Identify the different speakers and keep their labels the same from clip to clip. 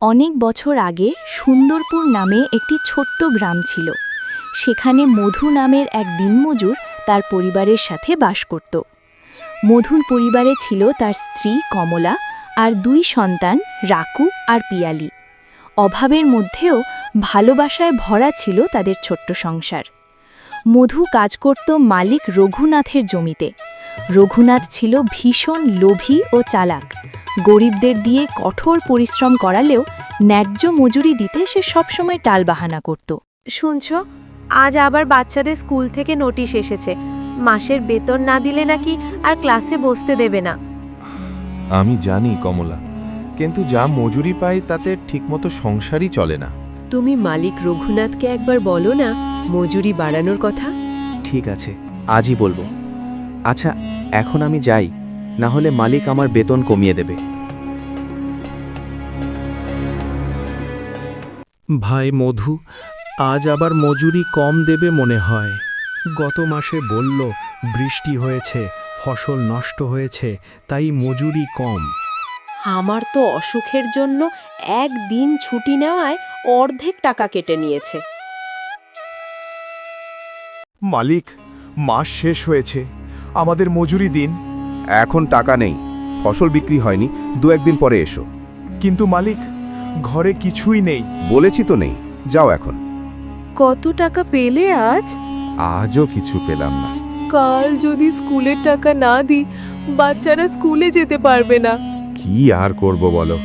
Speaker 1: অনেক বছর আগে সুন্দরপুর নামে একটি ছোট্ট গ্রাম ছিল। সেখানে মধু নামের এক দিনমজুর তার পরিবারের সাথে বাস করত। মধুর পরিবারে ছিল তার স্ত্রী কমলা আর দুই সন্তান রাকু আর পিয়ালি। অভাবের মধ্যেও ভালোবাসায় ভরা ছিল তাদের ছোট্ট সংসার। মধু কাজ করত মালিক রঘুনাথের জমিতে। রঘুনাথ ছিল ভীষণ লোভী ও চালাক। গরিবদের দিয়ে কঠোর পরিশ্রম করালেও ন্যায্য মজুরি দিতে সে সবসময় টালবাহানা করত।
Speaker 2: শুনছ, আজ আবার বাচ্চাদের স্কুল থেকে নোটিশ এসেছে, মাসের বেতন না দিলে নাকি আর ক্লাসে বসতে দেবে না।
Speaker 3: আমি জানি কমলা, কিন্তু যা মজুরি পাই তাতে ঠিকমতো সংসারই চলে না।
Speaker 2: তুমি মালিক রঘুনাথকে একবার বলো না মজুরি বাড়ানোর কথা।
Speaker 4: ঠিক আছে, আজই বলবো। আচ্ছা, এখন আমি যাই, না হলে মালিক আমার বেতন কমিয়ে দেবে।
Speaker 5: ভাই মধু, আজ আবার মজুরি কম দেবে মনে হয়। গত মাসে বলল বৃষ্টি হয়েছে, ফসল নষ্ট হয়েছে, তাই মজুরি কম।
Speaker 2: আমার তো অসুখের জন্য একদিন ছুটি নেওয়ায় অর্ধেক টাকা কেটে নিয়েছে।
Speaker 6: মালিক, মাস শেষ হয়েছে, আমাদের মজুরি দিন।
Speaker 3: এখন টাকা নেই, ফসল বিক্রি হয়নি, 2-1 দিন পরে এসো।
Speaker 6: কিন্তু মালিক, ঘরে কিছুই নেই।
Speaker 3: বলেছি তো নেই, যাও এখন।
Speaker 2: কত টাকা পেলে আজ?
Speaker 3: আজও কিছু পেলাম না।
Speaker 2: কাল যদি স্কুলের টাকা না দিই, বাচ্চারা স্কুলে যেতে পারবে না।
Speaker 3: কি আর করব বলো,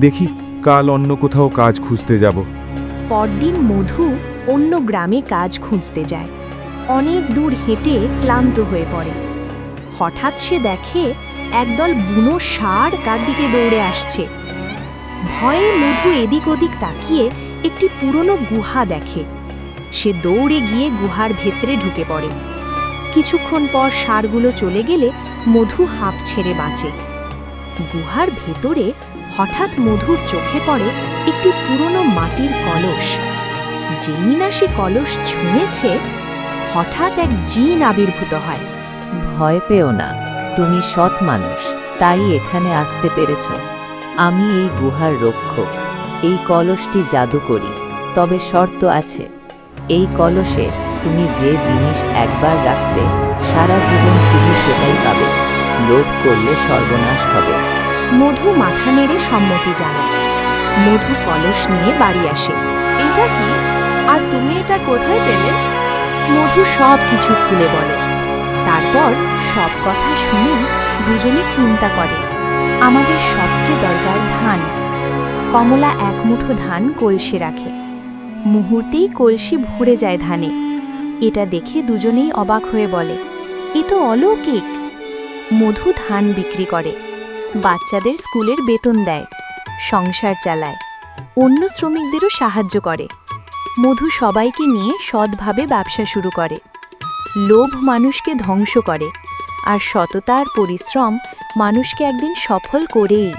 Speaker 3: দেখি কাল অন্য কোথাও কাজ খুঁজতে যাব।
Speaker 1: পরদিন মধু অন্য গ্রামে কাজ খুঁজতে যায়। অনেক দূর হেঁটে ক্লান্ত হয়ে পড়ে। হঠাৎ সে দেখে একদল বুনো ষাঁড় তার দিকে দৌড়ে আসছে। ভয়ে মধু এদিক ওদিক তাকিয়ে একটি পুরনো গুহা দেখে। সে দৌড়ে গিয়ে গুহার ভেতরে ঢুকে পড়ে। কিছুক্ষণ পর ষাঁড়গুলো চলে গেলে মধু হাঁপ ছেড়ে বাঁচে। গুহার ভেতরে হঠাৎ মধুর চোখে পড়ে একটি পুরনো মাটির কলস। যেই না সে কলস ছুঁয়েছে, হঠাৎ এক জিন আবির্ভূত হয়।
Speaker 7: ভয় পেও না, তুমি সৎ মানুষ, তাই এখানে আসতে পেরেছ। আমি এই গুহার রক্ষক। এই কলসটি জাদু করি, তবে শর্ত আছে। এই কলসে তুমি যে জিনিস একবার রাখবে, সারা জীবন শুধু সেটাই পাবে। লোভ করলে সর্বনাশ হবে।
Speaker 1: মধু মাথা নেড়ে সম্মতি জানায়। মধু কলস নিয়ে বাড়ি আসে।
Speaker 2: এটা কি? আর তুমি এটা কোথায় পেলে?
Speaker 1: মধু সব কিছু খুলে বলে। তারপর সব কথা শুনে দুজনে চিন্তা করে, আমাদের সবচেয়ে দরকার ধান। কমলা এক মুঠো ধান কলসি রাখে। মুহূর্তেই কলসি ভরে যায় ধানে। এটা দেখে দুজনেই অবাক হয়ে বলে, এ তো অলৌকিক। মধু ধান বিক্রি করে, বাচ্চাদের স্কুলের বেতন দেয়, সংসার চালায়, অন্য শ্রমিকদেরও সাহায্য করে। মধু সবাইকে নিয়ে সৎভাবে ব্যবসা শুরু করে। লোভ মানুষকে ধ্বংস করে, আর সততা আর পরিশ্রম মানুষকে একদিন সফল করেই।